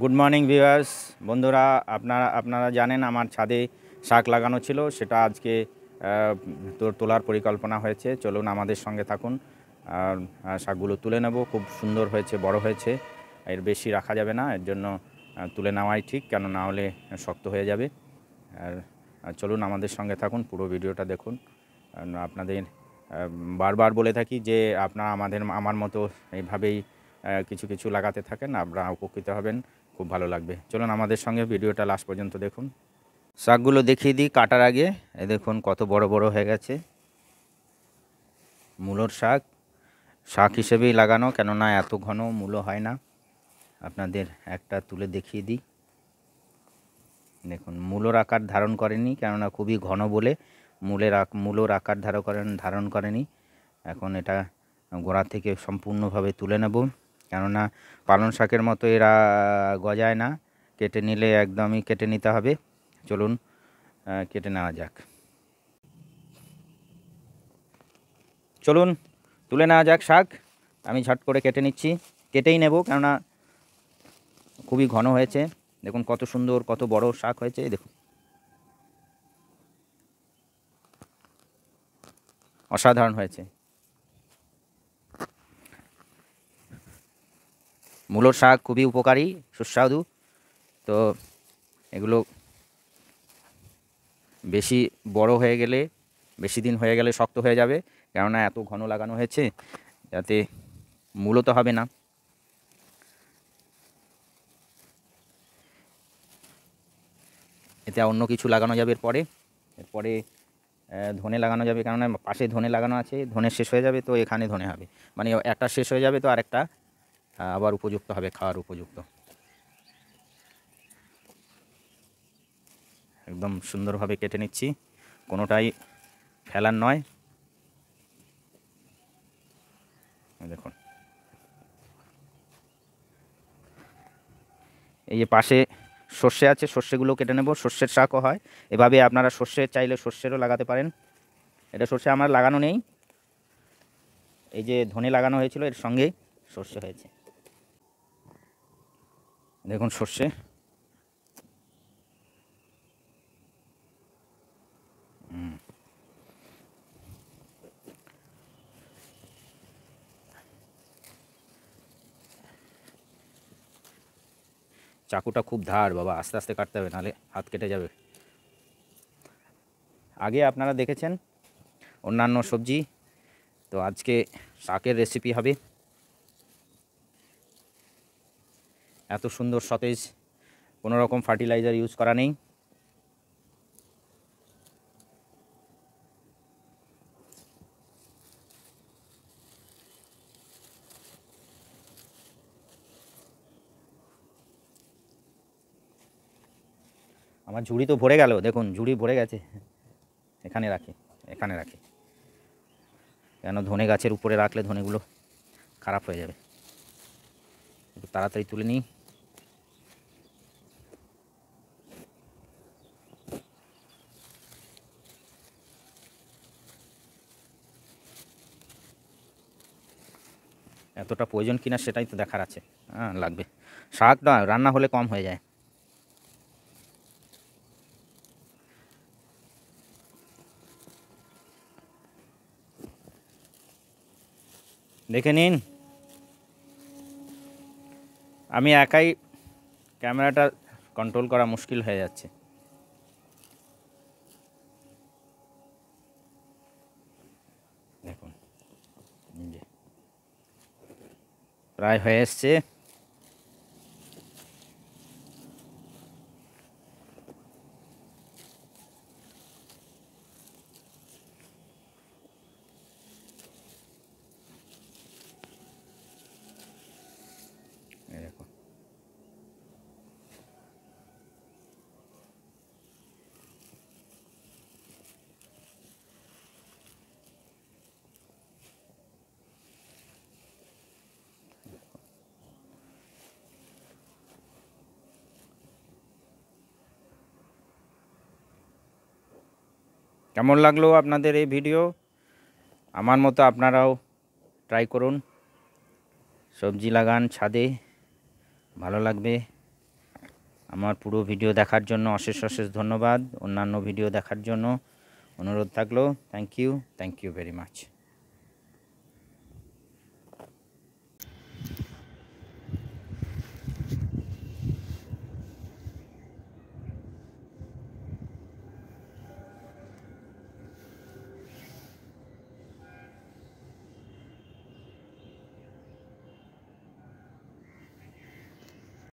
Good morning viewers বন্ধুরা, আপনারা জানেন আমার ছাদে শাক লাগানো ছিল, সেটা আজকে তোলার পরিকল্পনা হয়েছে। চলুন আমাদের সঙ্গে থাকুন, আর শাকগুলো তুলে নেব। খুব সুন্দর হয়েছে, বড় হয়েছে, এর বেশি রাখা যাবে না, এর জন্য তুলে নেওয়াই ঠিক, কেন না হলে শক্ত হয়ে যাবে। আর চলুন আমাদের সঙ্গে থাকুন, পুরো ভিডিওটা দেখুন। আপনাদের বারবার বলে থাকি যে আপনারা আমার মতো এইভাবেই কিছু কিছু লাগাতে থাকেন, আপনারা উপকৃত হবেন, খুব ভালো লাগবে। চলুন আমাদের সঙ্গে ভিডিওটা লাস্ট পর্যন্ত দেখুন। শাকগুলো দেখিয়ে দিই কাটার আগে। দেখুন কত বড় বড় হয়ে গেছে। মূলোর শাক শাক হিসেবেই লাগানো, কেননা এত ঘন মূলো হয় না। আপনাদের একটা তুলে দেখিয়ে দিই। দেখুন মূলোর আকার ধারণ করেনি, কেননা খুবই ঘন বলে মূলোর আকার ধারণ করেনি। এখন এটা গোড়া থেকে সম্পূর্ণভাবে তুলে নেব, কেননা পালং শাকের মতো এরা গজায় না, কেটে নিলে একদমই কেটে নিতে হবে। চলুন কেটে নেওয়া যাক। চলুন তুলে নেওয়া যাক শাক। আমি ঝট করে কেটে নিচ্ছি, কেটেই নেব, কেননা খুবই ঘন হয়েছে। দেখুন কত সুন্দর, কত বড় শাক হয়েছে। দেখুন অসাধারণ হয়েছে। মূলোর শাক খুবই উপকারী, সুস্বাদু। তো এগুলো বেশি বড় হয়ে গেলে, বেশি দিন হয়ে গেলে শক্ত হয়ে যাবে, কেননা এত ঘন লাগানো হয়েছে, যাতে মূলত হবে না। এতে অন্য কিছু লাগানো যাবে এরপরে ধনে লাগানো যাবে, কেননা পাশে ধনে লাগানো আছে। ধনে শেষ হয়ে যাবে তো এখানে ধনে হবে, মানে একটা শেষ হয়ে যাবে তো আরেকটা আবার উপযুক্ত হবে, খাওয়ার উপযুক্ত। একদম সুন্দরভাবে কেটে নিচ্ছি, কোনোটাই ফেলার নয়। দেখুন এই যে পাশে সর্ষে আছে, সর্ষেগুলো কেটে নেব। সর্ষের শাকও হয় এভাবে, আপনারা সর্ষে চাইলে সর্ষেরও লাগাতে পারেন। এটা সর্ষে আমার লাগানো নেই, এই যে ধনে লাগানো হয়েছিল এর সঙ্গে সর্ষে হয়েছে। দেখুন সর্ষে, চাকুটা খুব ধার বাবা, আস্তে আস্তে কাটতে হবে, নাহলে হাত কেটে যাবে। আগে আপনারা দেখেছেন অন্যান্য সবজি, তো আজকে শাকের রেসিপি হবে। এত সুন্দর সতেজ, কোনো রকম ফার্টিলাইজার ইউজ করা নেই। আমার ঝুড়ি তো ভরে গেল, দেখুন ঝুড়ি ভরে গেছে। এখানে রাখি, এখানে রাখি, কেন ধনে গাছের উপরে রাখলে ধনেগুলো খারাপ হয়ে যাবে। একটু তাড়াতাড়ি তুলে নিই। এতটা প্রয়োজন কিনা সেটাই তো দেখার আছে। হ্যাঁ লাগবে, শাক না রান্না হলে কম হয়ে যায়। দেখে নিন, আমি একাই ক্যামেরাটা কন্ট্রোল করা মুশকিল হয়ে যাচ্ছে। দেখুন প্রায় হয়ে এসছে। দেখুন কেমন লাগলো আপনাদের এই ভিডিও? আমার মতো আপনারাও ট্রাই করুন, সবজি লাগান ছাদে, ভালো লাগবে। আমার পুরো ভিডিও দেখার জন্য অশেষ অশেষ ধন্যবাদ। অন্যান্য ভিডিও দেখার জন্য অনুরোধ থাকলো। Thank you very much.